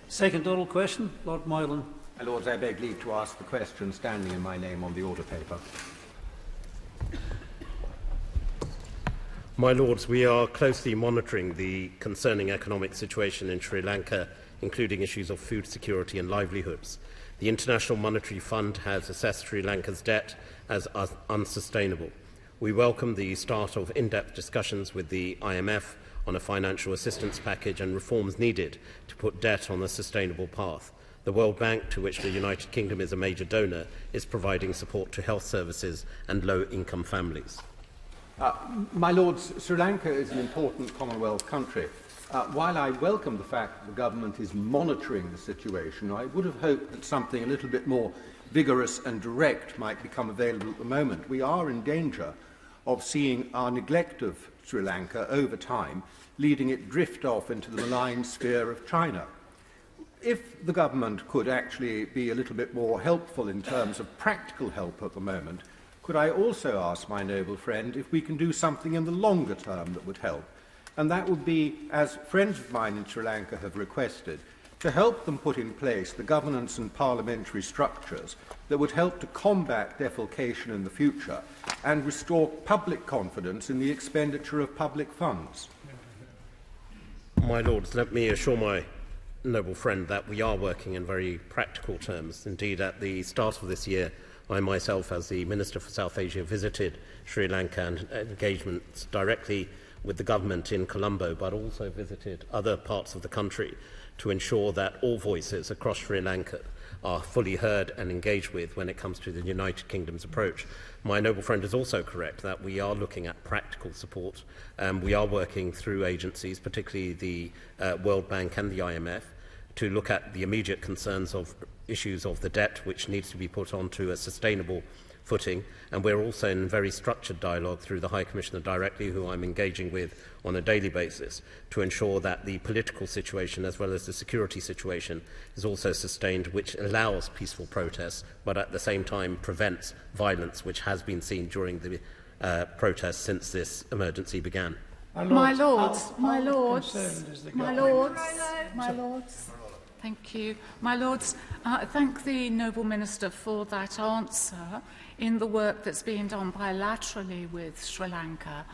Second oral question, Lord Moylan. My Lords, I beg leave to ask the question standing in my name on the order paper. My Lords, we are closely monitoring the concerning economic situation in Sri Lanka, including issues of food security and livelihoods. The International Monetary Fund has assessed Sri Lanka's debt as unsustainable. We welcome the start of in-depth discussions with the IMF on a financial assistance package and reforms needed to put debt on a sustainable path. The World Bank, to which the United Kingdom is a major donor, is providing support to health services and low-income families. My Lords, Sri Lanka is an important Commonwealth country. While I welcome the fact that the government is monitoring the situation, I would have hoped that something a little bit more vigorous and direct might become available at the moment. We are in danger of seeing our neglect of Sri Lanka over time, leading it drift off into the malign sphere of China. If the government could actually be a little bit more helpful in terms of practical help at the moment, could I also ask my noble friend if we can do something in the longer term that would help? And that would be, as friends of mine in Sri Lanka have requested, to help them put in place the governance and parliamentary structures that would help to combat defalcation in the future and restore public confidence in the expenditure of public funds. My Lords, let me assure my noble friend that we are working in very practical terms. Indeed, at the start of this year, I myself, as the Minister for South Asia, visited Sri Lanka and engagements directly with the government in Colombo, but also visited other parts of the country to ensure that all voices across Sri Lanka are fully heard and engaged with when it comes to the United Kingdom's approach. My noble friend is also correct that we are looking at practical support. We are working through agencies, particularly the World Bank and the IMF, to look at the immediate concerns of issues of the debt, which needs to be put onto a sustainable footing, and we're also in very structured dialogue through the High Commissioner directly, who I'm engaging with on a daily basis, to ensure that the political situation as well as the security situation is also sustained, which allows peaceful protests, but at the same time prevents violence, which has been seen during the protests since this emergency began. My Lords, my Lords, my Lords, my Lords. Thank you. My Lords, thank the Noble Minister for that answer in the work that's being done bilaterally with Sri Lanka.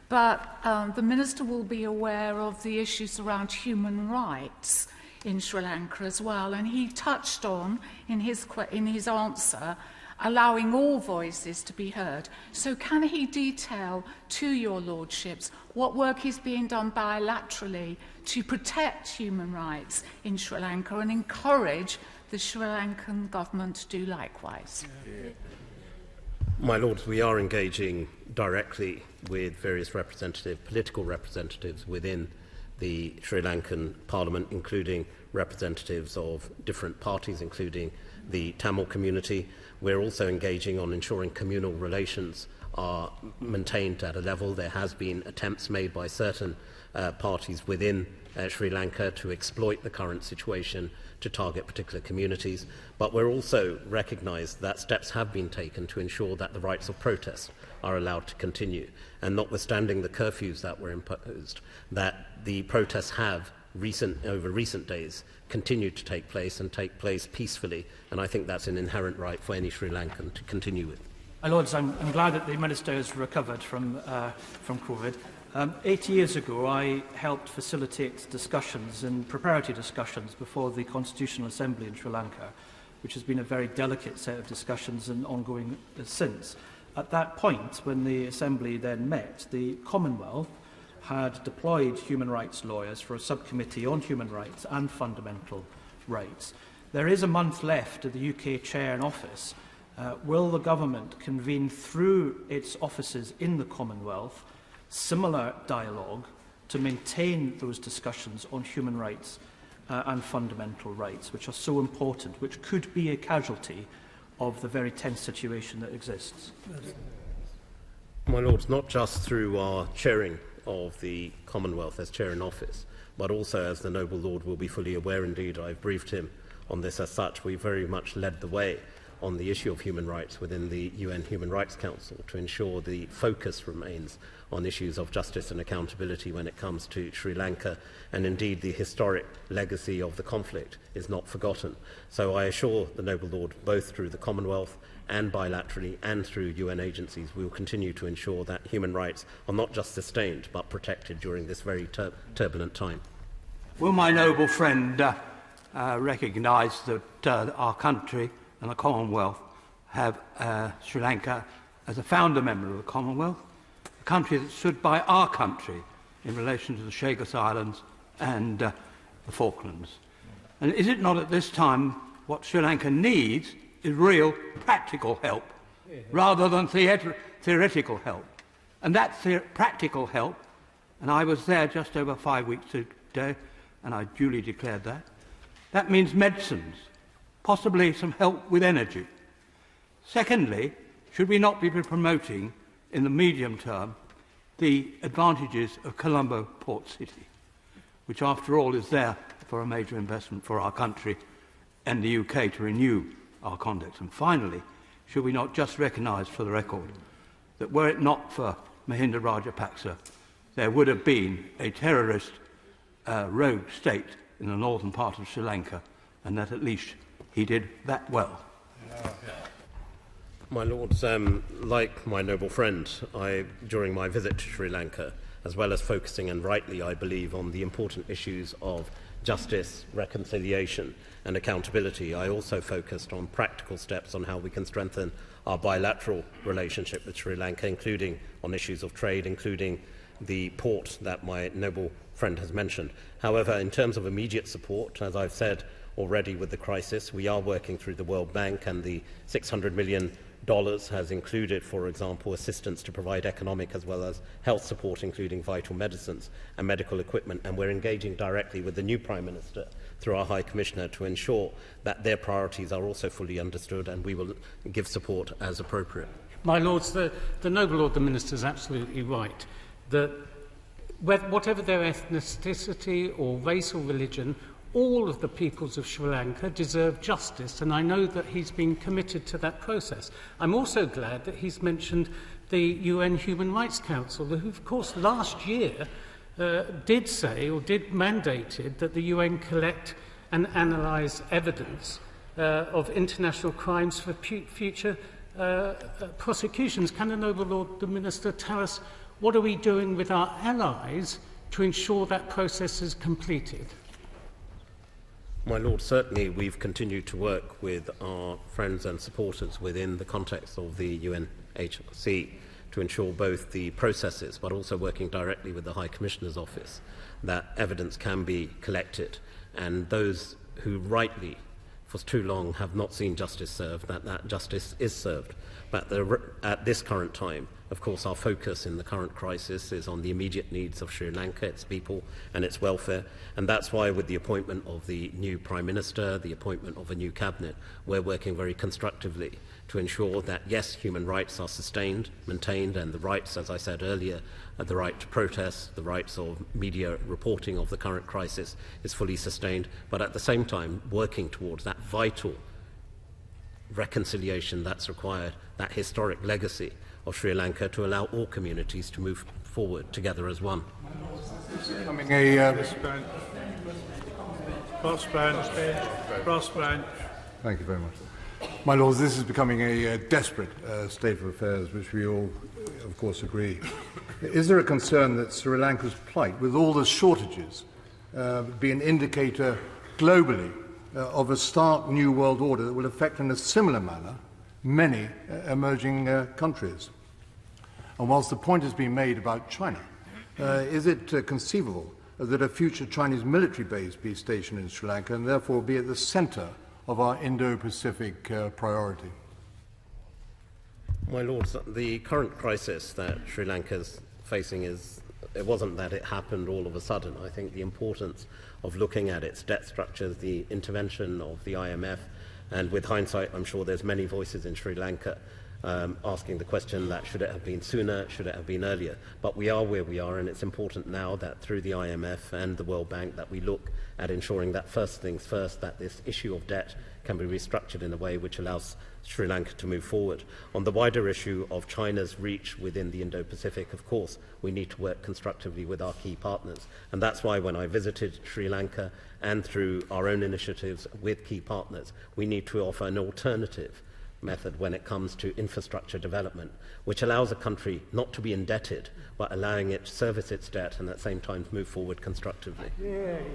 But the Minister will be aware of the issues around human rights in Sri Lanka as well. And he touched on, in his answer, allowing all voices to be heard. So can he detail to your lordships what work is being done bilaterally to protect human rights in Sri Lanka and encourage the Sri Lankan government to do likewise? My Lords, we are engaging directly with various political representatives within the Sri Lankan Parliament, including representatives of different parties, including the Tamil community. We're also engaging on ensuring communal relations are maintained at a level. There has been attempts made by certain parties within Sri Lanka to exploit the current situation to target particular communities, but we're also recognised that steps have been taken to ensure that the rights of protest are allowed to continue, and notwithstanding the curfews that were imposed, that the protests have over recent days continued to take place and take place peacefully, and I think that's an inherent right for any Sri Lankan to continue with. My Lords, I'm glad that the Minister has recovered from COVID. 8 years ago, I helped facilitate discussions and preparatory discussions before the Constitutional Assembly in Sri Lanka, which has been a very delicate set of discussions and ongoing since. At that point, when the Assembly then met, the Commonwealth had deployed human rights lawyers for a subcommittee on human rights and fundamental rights. There is a month left of the UK Chair in office. Will the government convene through its offices in the Commonwealth similar dialogue to maintain those discussions on human rights and fundamental rights, which are so important, which could be a casualty of the very tense situation that exists? My Lords, not just through our chairing of the Commonwealth as Chair in Office, but also, as the Noble Lord will be fully aware, indeed I've briefed him on this as such, we very much led the way on the issue of human rights within the UN Human Rights Council to ensure the focus remains on issues of justice and accountability when it comes to Sri Lanka, and indeed the historic legacy of the conflict is not forgotten. So I assure the Noble Lord, both through the Commonwealth and bilaterally and through UN agencies, we will continue to ensure that human rights are not just sustained but protected during this very turbulent time. Will my noble friend recognise that our country and the Commonwealth have Sri Lanka as a founder member of the Commonwealth, a country that stood by our country in relation to the Chagos Islands and the Falklands? And is it not at this time what Sri Lanka needs is real practical help rather than theoretical help? And that practical help, and I was there just over 5 weeks ago, and I duly declared that means medicines, possibly some help with energy. Secondly, should we not be promoting in the medium term the advantages of Colombo Port City, which after all is there for a major investment for our country and the UK to renew our contacts? And finally, should we not just recognise for the record that were it not for Mahinda Rajapaksa, there would have been a terrorist rogue state in the northern part of Sri Lanka, and that at least he did that well? My Lords, like my noble friend, during my visit to Sri Lanka, as well as focusing, and rightly I believe, on the important issues of justice, reconciliation and accountability, I also focused on practical steps on how we can strengthen our bilateral relationship with Sri Lanka, including on issues of trade, including the port that my noble friend has mentioned. However, in terms of immediate support, as I've said already with the crisis, we are working through the World Bank, and the $600 million has included, for example, assistance to provide economic as well as health support, including vital medicines and medical equipment. And we're engaging directly with the new Prime Minister through our High Commissioner to ensure that their priorities are also fully understood, and we will give support as appropriate. My Lords, the Noble Lord the Minister is absolutely right that whatever their ethnicity or race or religion, all of the peoples of Sri Lanka deserve justice, and I know that he's been committed to that process. I'm also glad that he's mentioned the UN Human Rights Council, who, of course, last year did say, or did mandated, that the UN collect and analyse evidence of international crimes for future prosecutions. Can the Noble Lord the Minister tell us what are we doing with our allies to ensure that process is completed? My Lord, certainly we've continued to work with our friends and supporters within the context of the UNHRC to ensure both the processes, but also working directly with the High Commissioner's Office, that evidence can be collected, and those who rightly for too long have not seen justice served, that justice is served. But at this current time, of course, our focus in the current crisis is on the immediate needs of Sri Lanka, its people and its welfare, and that's why with the appointment of the new Prime Minister, the appointment of a new cabinet, we're working very constructively to ensure that, yes, human rights are sustained, maintained, and the rights, as I said earlier, the right to protest, the rights of media reporting of the current crisis is fully sustained, but at the same time working towards that vital reconciliation that's required, that historic legacy of Sri Lanka, to allow all communities to move forward together as one. Becoming a Thank you very much. My Lords, this is becoming a desperate state of affairs, which we all, of course, agree. Is there a concern that Sri Lanka's plight, with all the shortages, be an indicator globally of a stark new world order that will affect in a similar manner many emerging countries? And whilst the point has been made about China, is it conceivable that a future Chinese military base be stationed in Sri Lanka and therefore be at the centre of our Indo-Pacific priority? My Lords, the current crisis that Sri Lanka's facing it wasn't that it happened all of a sudden. I think the importance of looking at its debt structures, the intervention of the IMF, and with hindsight, I'm sure there's many voices in Sri Lanka asking the question that should it have been sooner, should it have been earlier. But we are where we are, and it's important now that through the IMF and the World Bank that we look at ensuring that first things first, that this issue of debt can be restructured in a way which allows Sri Lanka to move forward. On the wider issue of China's reach within the Indo-Pacific, of course, we need to work constructively with our key partners. And that's why when I visited Sri Lanka and through our own initiatives with key partners, we need to offer an alternative method when it comes to infrastructure development, which allows a country not to be indebted, but allowing it to service its debt and at the same time move forward constructively.